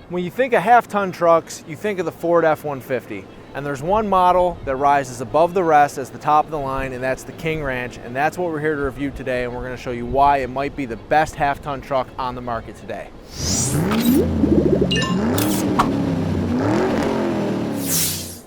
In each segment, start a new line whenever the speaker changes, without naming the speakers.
When you think of half-ton trucks, you think of the Ford F-150. And there's one model that rises above the rest as the top of the line, and that's the King Ranch. And that's what we're here to review today, and we're going to show you why it might be the best half-ton truck on the market today.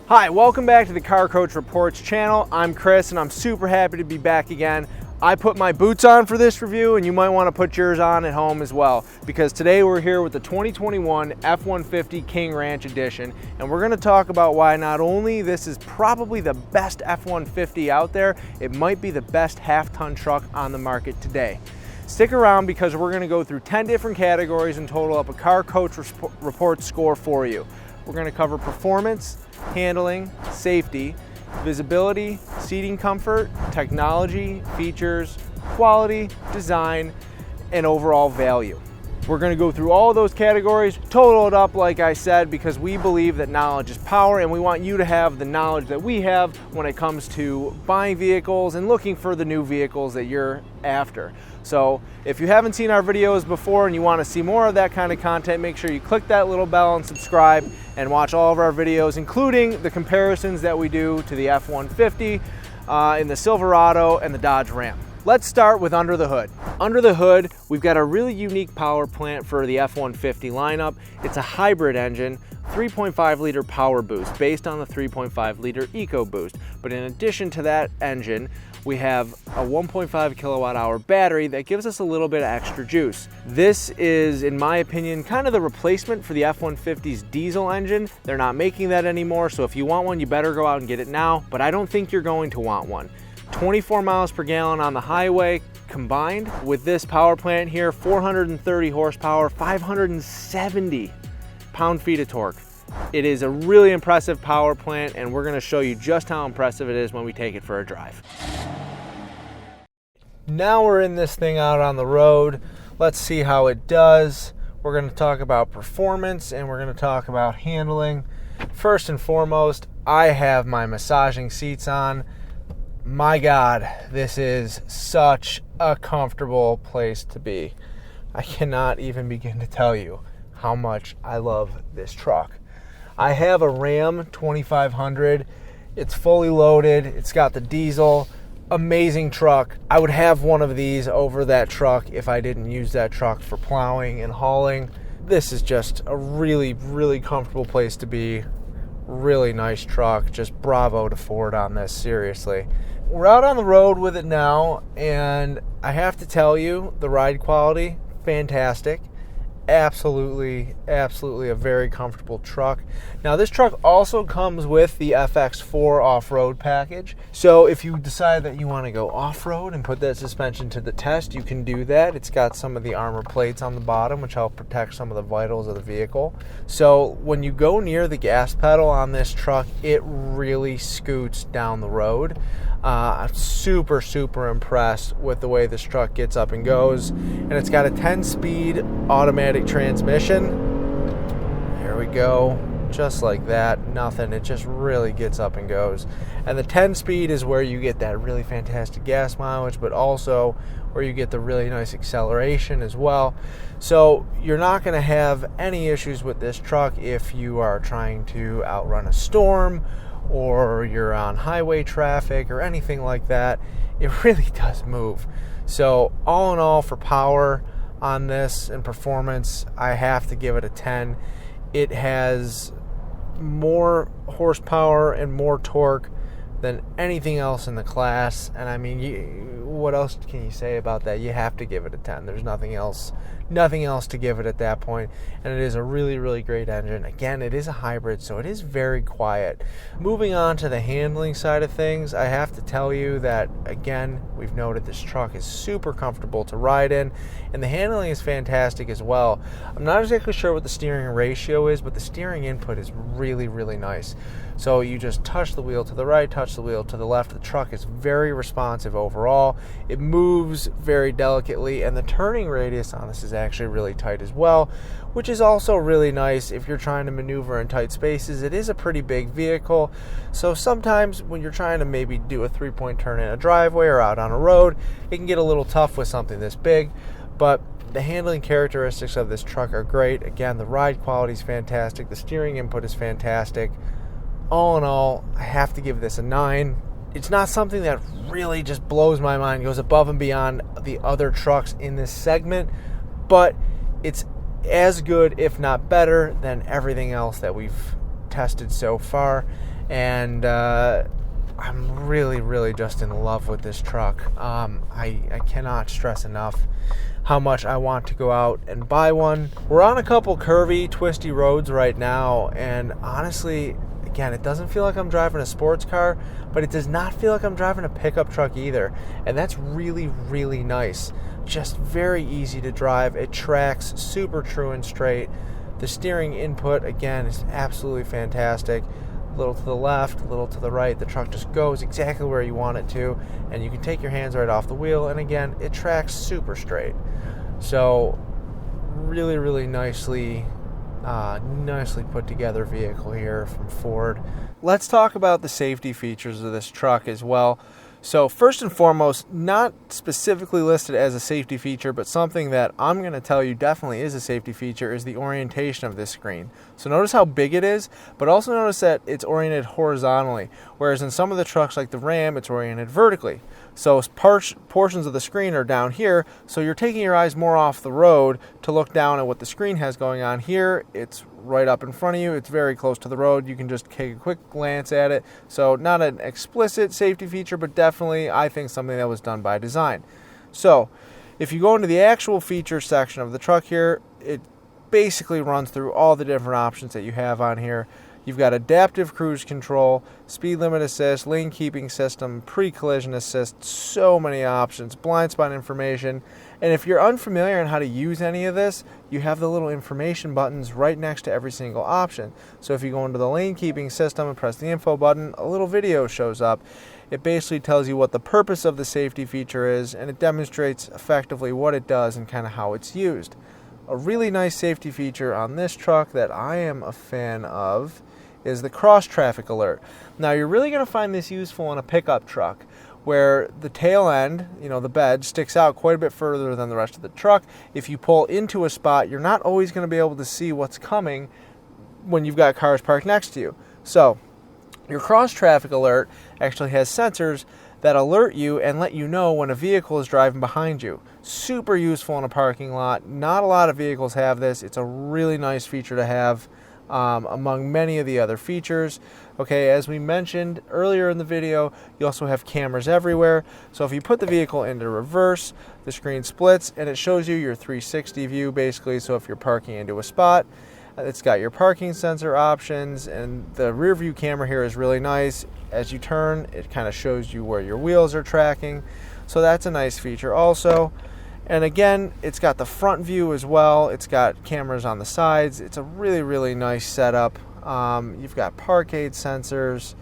Hi, welcome back to the Car Coach Reports channel. I'm Chris, and I'm super happy to be back again. I put my boots on for this review, and you might want to put yours on at home as well, because today we're here with the 2021 F-150 King Ranch Edition, and we're going to talk about why not only this is probably the best F-150 out there, it might be the best half-ton truck on the market today. Stick around because we're going to go through 10 different categories and total up a Car Coach Report score for you. We're going to cover performance, handling, safety, visibility, seating comfort, technology, features, quality, design, and overall value. We're going to go through all of those categories, total it up like I said, because we believe that knowledge is power, and we want you to have the knowledge that we have when it comes to buying vehicles and looking for the new vehicles that you're after. So if you haven't seen our videos before and you want to see more of that kind of content, make sure you click that little bell and subscribe and watch all of our videos, including the comparisons that we do to the F-150 in the Silverado and the Dodge Ram. Let's start with under the hood. Under the hood, we've got a really unique power plant for the F-150 lineup. It's a hybrid engine, 3.5 liter PowerBoost based on the 3.5 liter EcoBoost. But in addition to that engine, we have a 1.5 kilowatt hour battery that gives us a little bit of extra juice. This is, in my opinion, kind of the replacement for the F-150's diesel engine. They're not making that anymore, so if you want one, you better go out and get it now, but I don't think you're going to want one. 24 miles per gallon on the highway combined with this power plant here, 430 horsepower, 570 pound-feet of torque. It is a really impressive power plant, and we're going to show you just how impressive it is when we take it for a drive. Now we're in this thing out on the road. Let's see how it does. We're going to talk about performance, and we're going to talk about handling. First and foremost, I have my massaging seats on. My God, this is such a comfortable place to be. I cannot even begin to tell you how much I love this truck. I have a Ram 2500. It's fully loaded. It's got the diesel. Amazing truck. I would have one of these over that truck if I didn't use that truck for plowing and hauling. This is just a really, really comfortable place to be. Really nice truck. Just bravo to Ford on this, seriously. We're out on the road with it now, and I have to tell you, the ride quality, fantastic. Absolutely a very comfortable truck. Now this truck also comes with the FX4 off-road package. So if you decide that you want to go off-road and put that suspension to the test, you can do that. It's got some of the armor plates on the bottom, which help protect some of the vitals of the vehicle. So when you go near the gas pedal on this truck, it really scoots down the road. I'm super impressed with the way this truck gets up and goes. And it's got a 10-speed automatic transmission. There we go. Just like that. Nothing. It just really gets up and goes. And the 10-speed is where you get that really fantastic gas mileage, but also where you get the really nice acceleration as well. So you're not going to have any issues with this truck if you are trying to outrun a storm, or you're on highway traffic or anything like that. It really does move. So all in all, for power on this and performance, I have to give it a 10. It has more horsepower and more torque than anything else in the class. And I mean, what else can you say about that? You have to give it a 10. There's nothing else to give it at that point. And it is a really great engine. Again, it is a hybrid, so it is very quiet. Moving on to the handling side of things, I have to tell you that, again, we've noted this truck is super comfortable to ride in, and the handling is fantastic as well. I'm not exactly sure what the steering ratio is, but the steering input is really nice. So you just touch the wheel to the right, touch the wheel to the left. The truck is very responsive overall. It moves very delicately, and the turning radius on this is actually really tight as well, which is also really nice if you're trying to maneuver in tight spaces. It is a pretty big vehicle, so sometimes when you're trying to maybe do a 3-point turn in a driveway or out on a road, it can get a little tough with something this big. But the handling characteristics of this truck are great. Again, the ride quality is fantastic. The steering input is fantastic. All in all, I have to give this a 9. It's not something that really just blows my mind, goes above and beyond the other trucks in this segment, but it's as good, if not better, than everything else that we've tested so far. And I'm really just in love with this truck. I cannot stress enough how much I want to go out and buy one. We're on a couple curvy, twisty roads right now, and honestly, again, it doesn't feel like I'm driving a sports car, but it does not feel like I'm driving a pickup truck either. And that's really nice. Just very easy to drive. It tracks super true and straight. The steering input, again, is absolutely fantastic. A little to the left, a little to the right. The truck just goes exactly where you want it to, and you can take your hands right off the wheel. And again, it tracks super straight. So really nicely put together vehicle here from Ford. Let's talk about the safety features of this truck as well. So first and foremost, not specifically listed as a safety feature, but something that I'm going to tell you definitely is a safety feature is the orientation of this screen. So notice how big it is, but also notice that it's oriented horizontally, whereas in some of the trucks like the Ram, it's oriented vertically. So portions of the screen are down here, so you're taking your eyes more off the road to look down at what the screen has going on. Here, it's right up in front of you. It's very close to the road. You can just take a quick glance at it. So not an explicit safety feature, but definitely, I think, something that was done by design. So if you go into the actual feature section of the truck here, it basically runs through all the different options that you have on here. You've got adaptive cruise control, speed limit assist, lane keeping system, pre-collision assist, so many options, blind spot information. And if you're unfamiliar on how to use any of this, you have the little information buttons right next to every single option. So if you go into the lane keeping system and press the info button, a little video shows up. It basically tells you what the purpose of the safety feature is, and it demonstrates effectively what it does and kind of how it's used. A really nice safety feature on this truck that I am a fan of is the cross traffic alert. Now you're really going to find this useful in a pickup truck where the tail end, the bed, sticks out quite a bit further than the rest of the truck. If you pull into a spot, you're not always going to be able to see what's coming when you've got cars parked next to you. So your cross traffic alert actually has sensors that alert you and let you know when a vehicle is driving behind you. Super useful in a parking lot. Not a lot of vehicles have this. It's a really nice feature to have among many of the other features. Okay, as we mentioned earlier in the video, you also have cameras everywhere. So if you put the vehicle into reverse, the screen splits and it shows you your 360 view basically. So if you're parking into a spot, it's got your parking sensor options, and the rear view camera here is really nice. As you turn, it kind of shows you where your wheels are tracking. So that's a nice feature also. And again, it's got the front view as well. It's got cameras on the sides. It's a really nice setup. You've got park aid sensors.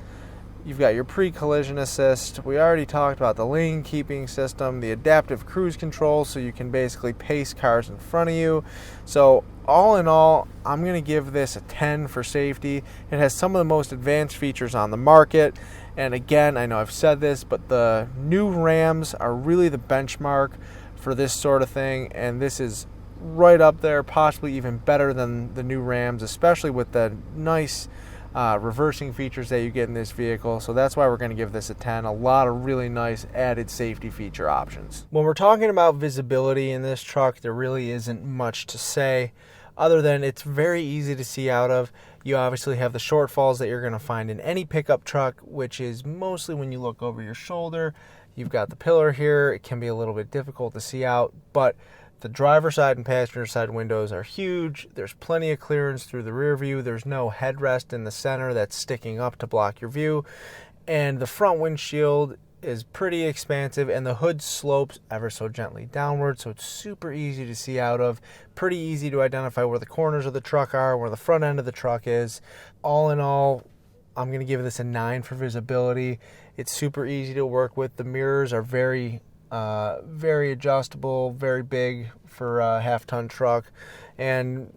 You've got your pre-collision assist. We already talked about the lane keeping system, the adaptive cruise control, so you can basically pace cars in front of you. So all in all, I'm going to give this a 10 for safety. It has some of the most advanced features on the market. And again, I know I've said this, but the new Rams are really the benchmark for this sort of thing, and this is right up there, possibly even better than the new Rams, especially with the nice reversing features that you get in this vehicle. So that's why we're going to give this a 10. A lot of really nice added safety feature options. When we're talking about visibility in this truck, there really isn't much to say other than it's very easy to see out of. You obviously have the shortfalls that you're going to find in any pickup truck, which is mostly when you look over your shoulder. You've got the pillar here. It can be a little bit difficult to see out, but the driver's side and passenger side windows are huge. There's plenty of clearance through the rear view. There's no headrest in the center that's sticking up to block your view. And the front windshield is pretty expansive, and the hood slopes ever so gently downward, so it's super easy to see out of. Pretty easy to identify where the corners of the truck are, where the front end of the truck is. All in all, I'm going to give this a 9 for visibility. It's super easy to work with. The mirrors are very adjustable, very big for a half-ton truck, and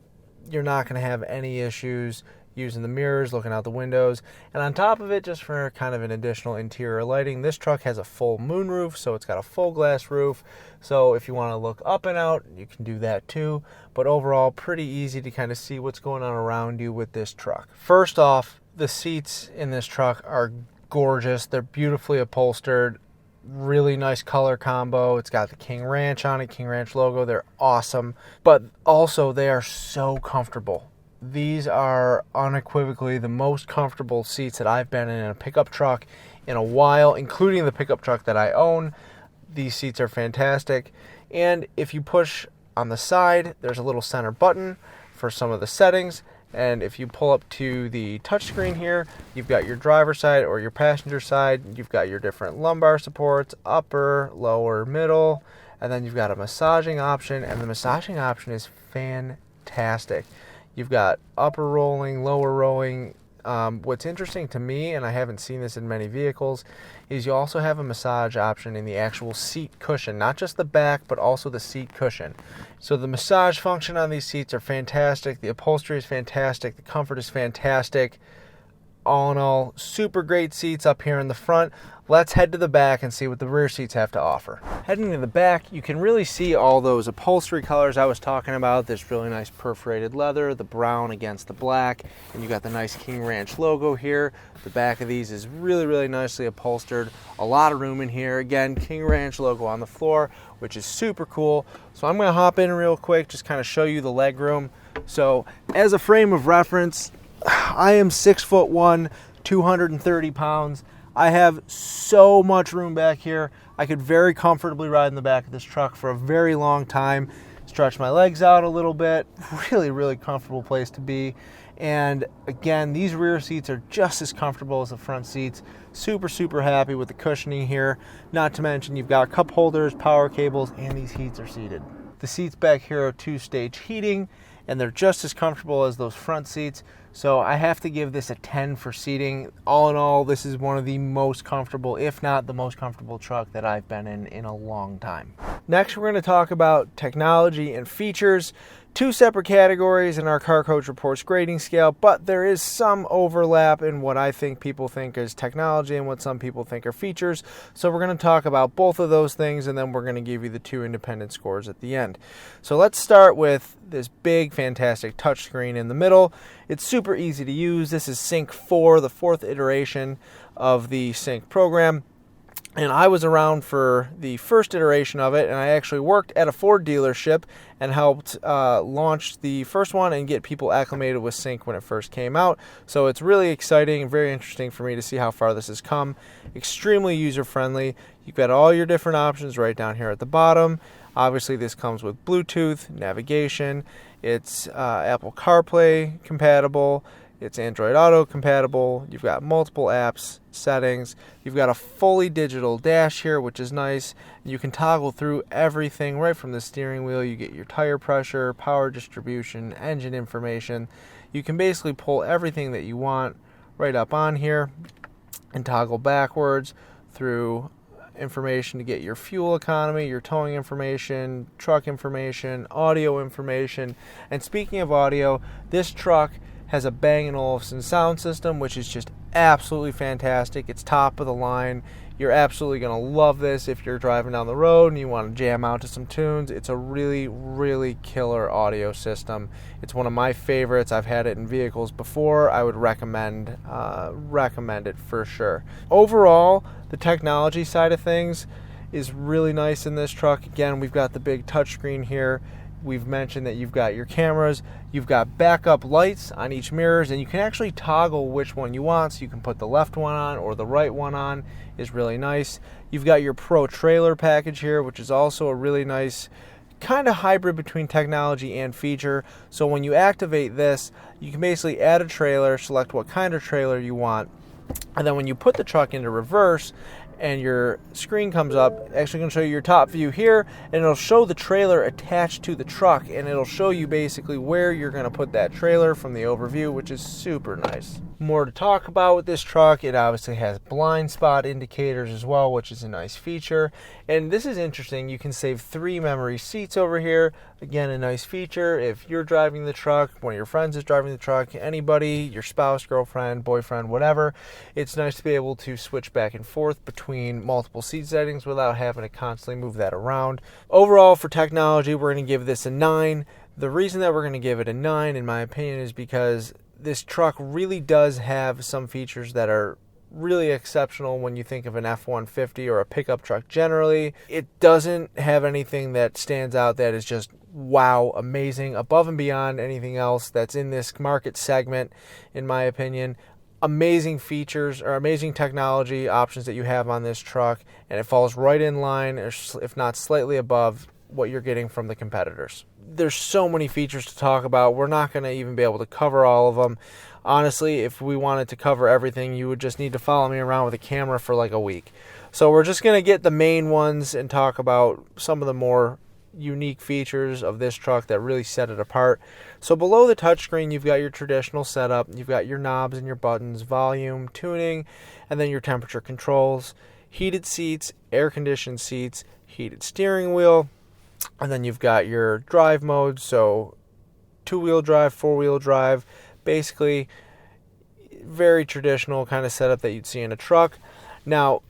you're not going to have any issues. using the mirrors, looking out the windows. And on top of it, just for kind of an additional interior lighting, this truck has a full moonroof, so it's got a full glass roof. So if you want to look up and out, you can do that too. But overall, pretty easy to kind of see what's going on around you with this truck. First off, the seats in this truck are gorgeous. They're beautifully upholstered. Really nice color combo. It's got the King Ranch on it, King Ranch logo. They're awesome. But also, they are so comfortable. These are unequivocally the most comfortable seats that I've been in a pickup truck in a while, including the pickup truck that I own. These seats are fantastic. And if you push on the side, there's a little center button for some of the settings. And if you pull up to the touchscreen here, you've got your driver's side or your passenger side. You've got your different lumbar supports, upper, lower, middle, and then you've got a massaging option, and the massaging option is fantastic. You've got upper rolling, lower rolling. What's interesting to me, and I haven't seen this in many vehicles, is you also have a massage option in the actual seat cushion, not just the back, but also the seat cushion. So the massage function on these seats are fantastic. The upholstery is fantastic. The comfort is fantastic. All in all, super great seats up here in the front. Let's head to the back and see what the rear seats have to offer. Heading to the back, you can really see all those upholstery colors I was talking about. This really nice perforated leather, the brown against the black, and you got the nice King Ranch logo here. The back of these is really, really nicely upholstered. A lot of room in here. Again, King Ranch logo on the floor, which is super cool. So I'm gonna hop in real quick, just kind of show you the leg room. So as a frame of reference, I am 6'1", 230 pounds. I have so much room back here. I could very comfortably ride in the back of this truck for a very long time. Stretch my legs out a little bit. Really, really comfortable place to be. And again, these rear seats are just as comfortable as the front seats. Super, super happy with the cushioning here. Not to mention you've got cup holders, power cables, and these heats are seated. The seats back here are 2-stage heating, and they're just as comfortable as those front seats. So I have to give this a 10 for seating. All in all, this is one of the most comfortable, if not the most comfortable truck that I've been in a long time. Next, we're going to talk about technology and features. Two separate categories in our Car Coach Reports grading scale, but there is some overlap in what I think people think is technology and what some people think are features. So we're going to talk about both of those things, and then we're going to give you the two independent scores at the end. So let's start with this big, fantastic touchscreen in the middle. It's super easy to use. This is Sync 4, the fourth iteration of the Sync program. And I was around for the first iteration of it, and I actually worked at a Ford dealership and helped launch the first one and get people acclimated with Sync when it first came out. So it's really exciting and very interesting for me to see how far this has come. Extremely user-friendly. You've got all your different options right down here at the bottom. Obviously, this comes with Bluetooth, navigation. It's Apple CarPlay compatible. It's Android Auto compatible. You've got multiple apps, settings. You've got a fully digital dash here, which is nice. You can toggle through everything right from the steering wheel. You get your tire pressure, power distribution, engine information. You can basically pull everything that you want right up on here and toggle backwards through information to get your fuel economy, your towing information, truck information, audio information. And speaking of audio, this truck has a Bang & Olufsen sound system, which is just absolutely fantastic. It's top of the line. You're absolutely going to love this if you're driving down the road and you want to jam out to some tunes. It's a really, really killer audio system. It's one of my favorites. I've had it in vehicles before. I would recommend it for sure. Overall, the technology side of things is really nice in this truck. Again, we've got the big touchscreen here. We've mentioned that you've got your cameras, you've got backup lights on each mirrors, and you can actually toggle which one you want, so you can put the left one on or the right one on. Is really nice. You've got your Pro trailer package here, which is also a really nice kind of hybrid between technology and feature. So when you activate this, you can basically add a trailer, select what kind of trailer you want, and then when you put the truck into reverse and your screen comes up, actually going to show you your top view here, and it'll show the trailer attached to the truck, and it'll show you basically where you're going to put that trailer from the overview, which is super nice. more to talk about with this truck. It obviously has blind spot indicators as well, which is a nice feature. And this is interesting. You can save 3 memory seats over here. Again, a nice feature. If you're driving the truck, one of your friends is driving the truck, anybody, your spouse, girlfriend, boyfriend, whatever, it's nice to be able to switch back and forth between multiple seat settings without having to constantly move that around. Overall, for technology, we're going to give this a 9. The reason that we're going to give it a 9, in my opinion, is because this truck really does have some features that are really exceptional when you think of an F150 or a pickup truck generally. It doesn't have anything that stands out that is just wow, amazing, above and beyond anything else that's in this market segment, in my opinion. Amazing features or amazing technology options that you have on this truck, and it falls right in line, or if not slightly above, what you're getting from the competitors. There's so many features to talk about. We're not going to even be able to cover all of them. Honestly, if we wanted to cover everything, you would just need to follow me around with a camera for like a week. So we're just going to get the main ones and talk about some of the more unique features of this truck that really set it apart. So below the touchscreen, you've got your traditional setup. You've got your knobs and your buttons, volume, tuning, and then your temperature controls, heated seats, air-conditioned seats, heated steering wheel. And then you've got your drive modes, so 2-wheel drive, 4-wheel drive, basically very traditional kind of setup that you'd see in a truck. Now,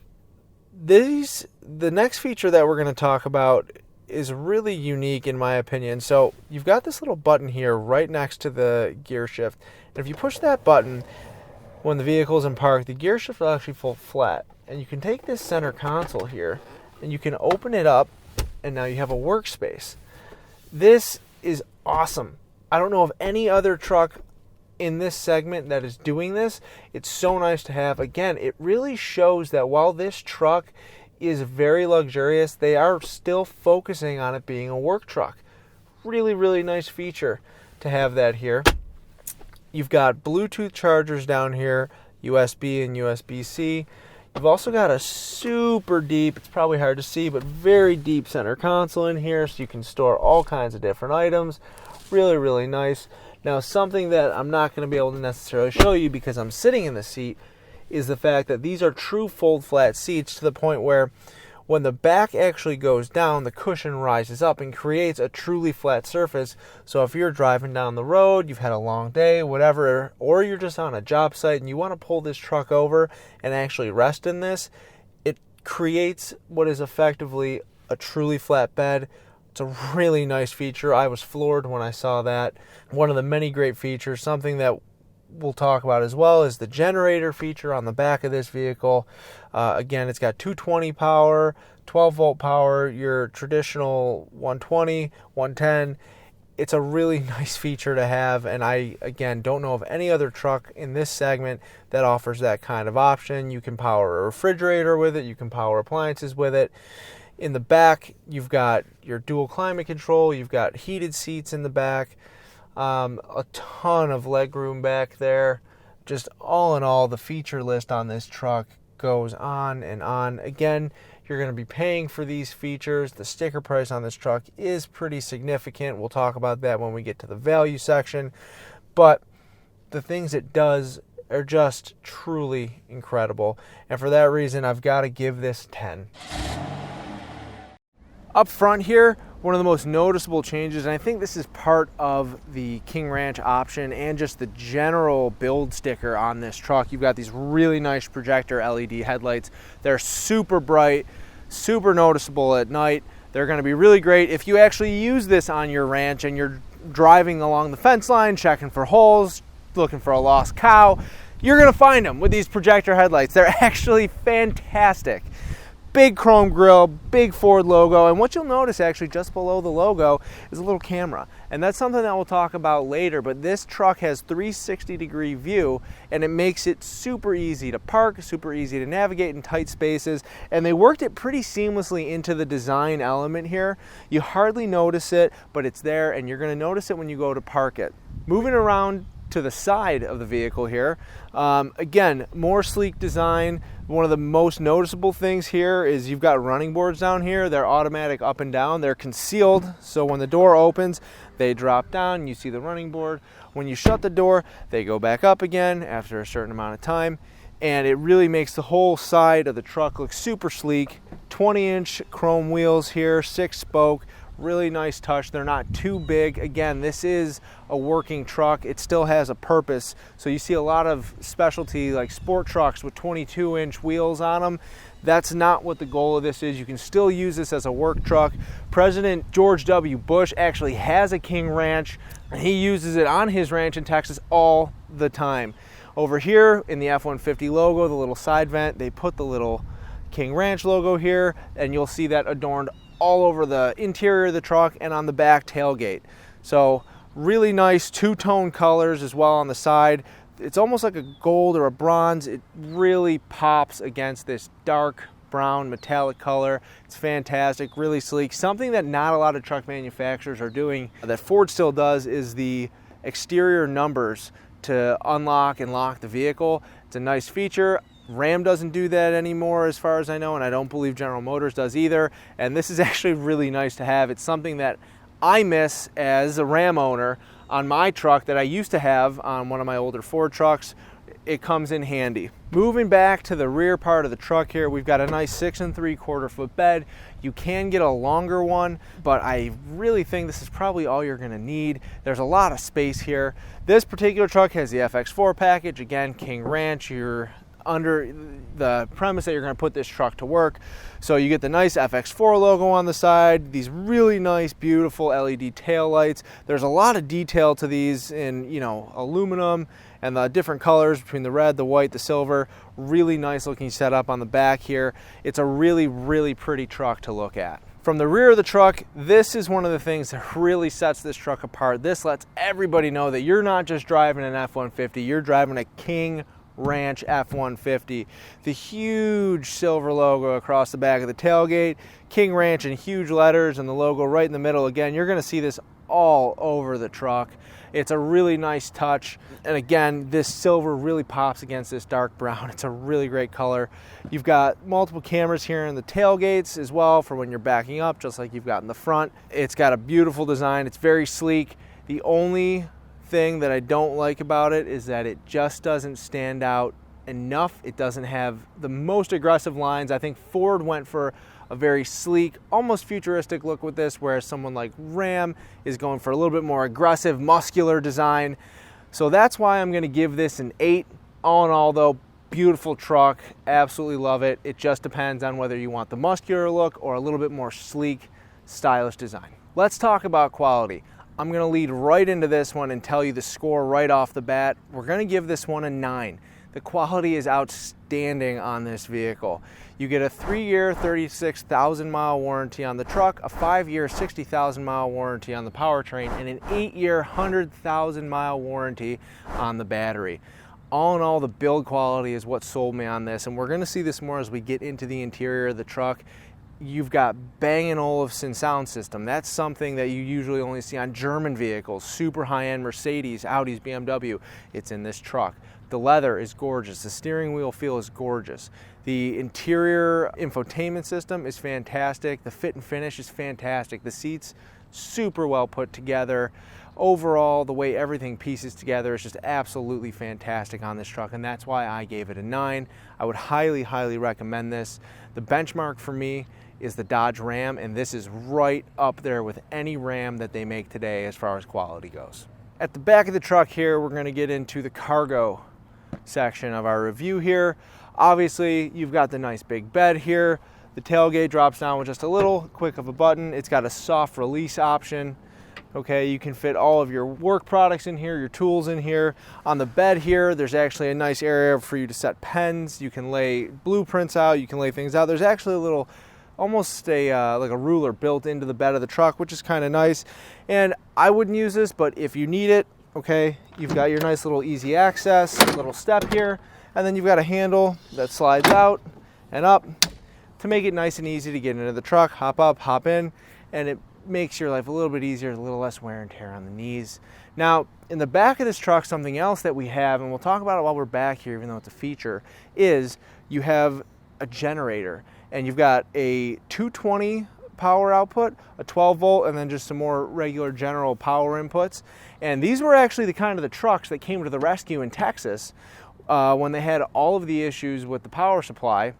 the next feature that we're going to talk about is really unique in my opinion. So you've got this little button here right next to the gear shift. And if you push that button when the vehicle's in park, the gear shift will actually fall flat. And you can take this center console here and you can open it up, and now you have a workspace. This is awesome. I don't know of any other truck in this segment that is doing this. It's so nice to have. Again, it really shows that while this truck is very luxurious, they are still focusing on it being a work truck. Really, really nice feature to have that here. You've got Bluetooth chargers down here, USB and USB-C. You've also got a super deep, it's probably hard to see, but very deep center console in here, so you can store all kinds of different items. Really, really nice. Now, something that I'm not going to be able to necessarily show you because I'm sitting in the seat is the fact that these are true fold flat seats, to the point where when the back actually goes down, the cushion rises up and creates a truly flat surface. So if you're driving down the road, you've had a long day, whatever, or you're just on a job site and you want to pull this truck over and actually rest in this, it creates what is effectively a truly flat bed. It's a really nice feature. I was floored when I saw that. One of the many great features, something that we'll talk about as well, is the generator feature on the back of this vehicle. Again, it's got 220 power, 12 volt power, your traditional 120, 110. It's a really nice feature to have, and I, again, don't know of any other truck in this segment that offers that kind of option. You can power a refrigerator with it, you can power appliances with it. In the back, you've got your dual climate control, you've got heated seats in the back, a ton of legroom back there. Just all in all, the feature list on this truck goes on and on. Again, you're going to be paying for these features. The sticker price on this truck is pretty significant. We'll talk about that when we get to the value section. But the things it does are just truly incredible. And for that reason, I've got to give this 10. Up front here, one of the most noticeable changes, and I think this is part of the King Ranch option and just the general build sticker on this truck. You've got these really nice projector LED headlights. They're super bright, super noticeable at night. They're going to be really great if you actually use this on your ranch and you're driving along the fence line, checking for holes, looking for a lost cow. You're going to find them with these projector headlights. They're actually fantastic. Big chrome grille, big Ford logo, and what you'll notice actually just below the logo is a little camera. And that's something that we'll talk about later, but this truck has 360-degree view, and it makes it super easy to park, super easy to navigate in tight spaces, and they worked it pretty seamlessly into the design element here. You hardly notice it, but it's there, and you're going to notice it when you go to park it. Moving around to the side of the vehicle here. Again, more sleek design. One of the most noticeable things here is you've got running boards down here. They're automatic up and down. They're concealed, so when the door opens, they drop down. You see the running board. When you shut the door, they go back up again after a certain amount of time. And it really makes the whole side of the truck look super sleek. 20-inch chrome wheels here, 6-spoke. Really nice touch. They're not too big. Again, this is a working truck. It still has a purpose. So you see a lot of specialty like sport trucks with 22-inch wheels on them. That's not what the goal of this is. You can still use this as a work truck. President George W. Bush actually has a King Ranch, and he uses it on his ranch in Texas all the time. Over here in the F-150 logo, the little side vent, they put the little King Ranch logo here, and you'll see that adorned all over the interior of the truck and on the back tailgate. So really nice two-tone colors as well on the side. It's almost like a gold or a bronze. It really pops against this dark brown metallic color. It's fantastic, really sleek. Something that not a lot of truck manufacturers are doing that Ford still does is the exterior numbers to unlock and lock the vehicle. It's a nice feature. Ram doesn't do that anymore as far as I know, and I don't believe General Motors does either. And this is actually really nice to have. It's something that I miss as a Ram owner on my truck that I used to have on one of my older Ford trucks. It comes in handy. Moving back to the rear part of the truck here, we've got a nice 6 3/4 foot bed. You can get a longer one, but I really think this is probably all you're gonna need. There's a lot of space here. This particular truck has the FX4 package. Again, King Ranch. You're under the premise that you're going to put this truck to work. So you get the nice FX4 logo on the side, these really nice, beautiful LED tail lights. There's a lot of detail to these in, aluminum and the different colors between the red, the white, the silver. Really nice looking setup on the back here. It's a really, really pretty truck to look at. From the rear of the truck, this is one of the things that really sets this truck apart. This lets everybody know that you're not just driving an F-150, you're driving a King Ranch F-150. The huge silver logo across the back of the tailgate, King Ranch in huge letters, and the logo right in the middle. Again, you're going to see this all over the truck. It's a really nice touch, and again, this silver really pops against this dark brown. It's a really great color. You've got multiple cameras here in the tailgates as well for when you're backing up, just like you've got in the front. It's got a beautiful design. It's very sleek. The only thing that I don't like about it is that it just doesn't stand out enough. It doesn't have the most aggressive lines. I think Ford went for a very sleek, almost futuristic look with this, whereas someone like Ram is going for a little bit more aggressive, muscular design. So that's why I'm going to give this an 8. All in all though, beautiful truck, absolutely love it. It just depends on whether you want the muscular look or a little bit more sleek, stylish design. Let's talk about quality. I'm going to lead right into this one and tell you the score right off the bat. We're going to give this one a 9. The quality is outstanding on this vehicle. You get a 3-year, 36,000-mile warranty on the truck, a 5-year, 60,000-mile warranty on the powertrain, and an 8-year, 100,000-mile warranty on the battery. All in all, the build quality is what sold me on this, and we're going to see this more as we get into the interior of the truck. You've got Bang & Olufsen sound system. That's something that you usually only see on German vehicles, super high-end Mercedes, Audis, BMW. It's in this truck. The leather is gorgeous. The steering wheel feel is gorgeous. The interior infotainment system is fantastic. The fit and finish is fantastic. The seats, super well put together. Overall, the way everything pieces together is just absolutely fantastic on this truck, and that's why I gave it a 9. I would highly, highly recommend this. The benchmark for me is the Dodge Ram, and this is right up there with any Ram that they make today as far as quality goes. At the back of the truck here, we're going to get into the cargo section of our review here. Obviously, you've got the nice big bed here. The tailgate drops down with just a little quick of a button. It's got a soft release option. Okay, you can fit all of your work products in here, your tools in here. On the bed here, there's actually a nice area for you to set pens. You can lay blueprints out, you can lay things out. There's actually a little, almost like a ruler built into the bed of the truck, which is kind of nice. And I wouldn't use this, but if you need it, okay, you've got your nice little easy access, little step here, and then you've got a handle that slides out and up to make it nice and easy to get into the truck, hop up, hop in, and it makes your life a little bit easier, a little less wear and tear on the knees. Now, in the back of this truck, something else that we have, and we'll talk about it while we're back here, even though it's a feature, is you have a generator. And you've got a 220 power output, a 12 volt, and then just some more regular general power inputs. And these were actually the kind of the trucks that came to the rescue in Texas when they had all of the issues with the power supply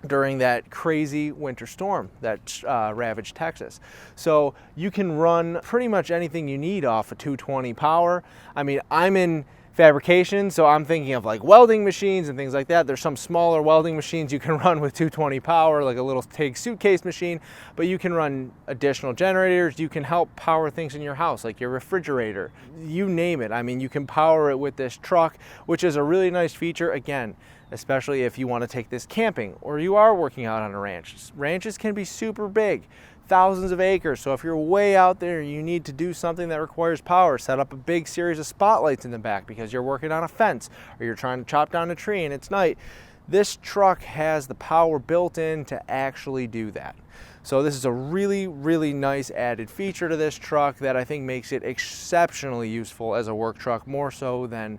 during that crazy winter storm that ravaged Texas. So you can run pretty much anything you need off a 220 power. I mean, I'm in fabrication, so I'm thinking of like welding machines and things like that. There's some smaller welding machines you can run with 220 power, like a little TIG suitcase machine, but you can run additional generators. You can help power things in your house, like your refrigerator, you name it. I mean, you can power it with this truck, which is a really nice feature, again, especially if you want to take this camping or you are working out on a ranch. Ranches can be super big, thousands of acres. So if you're way out there and you need to do something that requires power, set up a big series of spotlights in the back because you're working on a fence or you're trying to chop down a tree and it's night, this truck has the power built in to actually do that. So this is a really, really nice added feature to this truck that I think makes it exceptionally useful as a work truck, more so than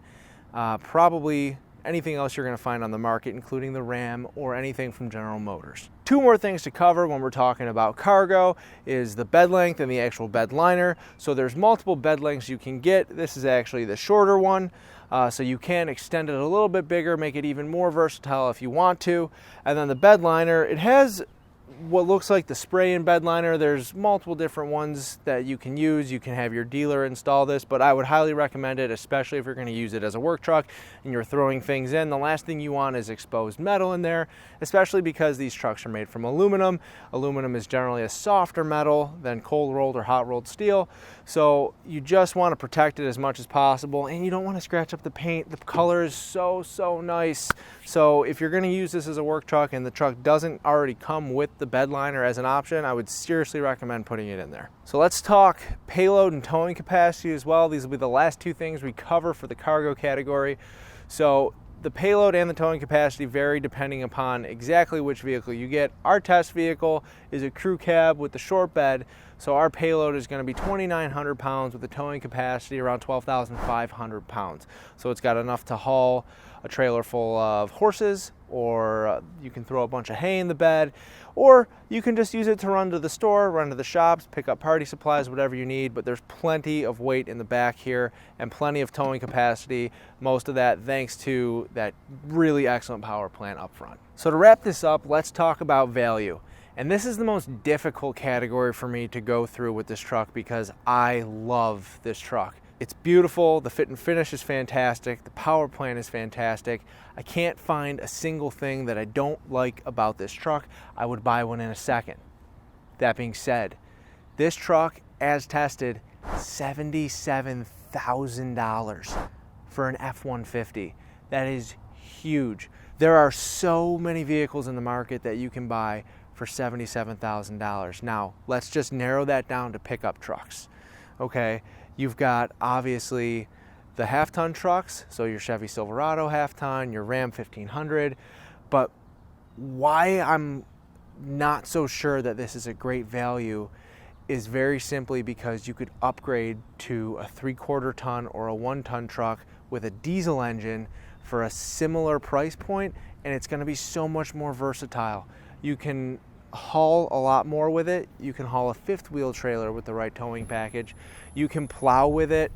probably anything else you're going to find on the market, including the Ram or anything from General Motors. Two more things to cover when we're talking about cargo is the bed length and the actual bed liner. So there's multiple bed lengths you can get. This is actually the shorter one, so you can extend it a little bit bigger, make it even more versatile if you want to. And then the bed liner, it has what looks like the spray-in bed liner. There's multiple different ones that you can use. You can have your dealer install this, but I would highly recommend it, especially if you're going to use it as a work truck and you're throwing things in. The last thing you want is exposed metal in there, especially because these trucks are made from aluminum. Aluminum is generally a softer metal than cold rolled or hot rolled steel, so you just want to protect it as much as possible, and you don't want to scratch up the paint. The color is so nice. So if you're going to use this as a work truck and the truck doesn't already come with the bed liner as an option, I would seriously recommend putting it in there. So let's talk payload and towing capacity as well. These will be the last two things we cover for the cargo category. So the payload and the towing capacity vary depending upon exactly which vehicle you get. Our test vehicle is a crew cab with the short bed, so our payload is going to be 2,900 pounds with a towing capacity around 12,500 pounds. So it's got enough to haul a trailer full of horses, or you can throw a bunch of hay in the bed, or you can just use it to run to the store, run to the shops, pick up party supplies, whatever you need. But there's plenty of weight in the back here and plenty of towing capacity, most of that thanks to that really excellent power plant up front. So to wrap this up, let's talk about value. And this is the most difficult category for me to go through with this truck because I love this truck. It's beautiful, the fit and finish is fantastic, the power plant is fantastic. I can't find a single thing that I don't like about this truck. I would buy one in a second. That being said, this truck, as tested, $77,000 for an F150. That is huge. There are so many vehicles in the market that you can buy for $77,000. Now, let's just narrow that down to pickup trucks, okay? You've got, obviously, the half-ton trucks, so your Chevy Silverado half-ton, your Ram 1500, but why I'm not so sure that this is a great value is very simply because you could upgrade to a 3/4 ton or a 1-ton truck with a diesel engine for a similar price point, and it's going to be so much more versatile. You can haul a lot more with it. You can haul a 5th wheel trailer with the right towing package. You can plow with it.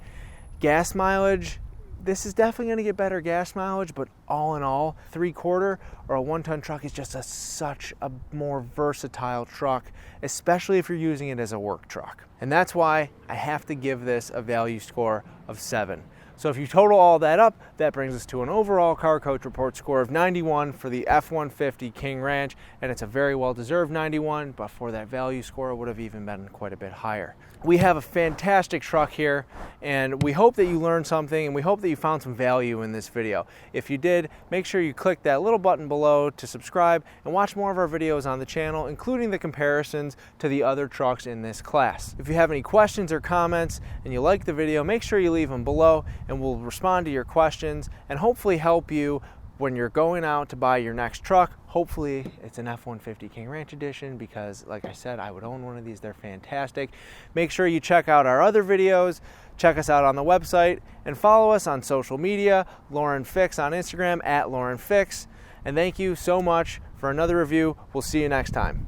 Gas mileage, this is definitely going to get better gas mileage, but all in all, 3/4 or a 1-ton truck is just such a more versatile truck, especially if you're using it as a work truck. And that's why I have to give this a value score of 7. So if you total all that up, that brings us to an overall Car Coach Report score of 91 for the F150 King Ranch, and it's a very well-deserved 91, but for that value score, it would have even been quite a bit higher. We have a fantastic truck here, and we hope that you learned something, and we hope that you found some value in this video. If you did, make sure you click that little button below to subscribe and watch more of our videos on the channel, including the comparisons to the other trucks in this class. If you have any questions or comments and you like the video, make sure you leave them below, and we'll respond to your questions and hopefully help you when you're going out to buy your next truck. Hopefully it's an F-150 King Ranch Edition because, like I said, I would own one of these. They're fantastic. Make sure you check out our other videos Check us out on the website and follow us on social media, Lauren Fix on Instagram, @LaurenFix. And thank you so much for another review. We'll see you next time.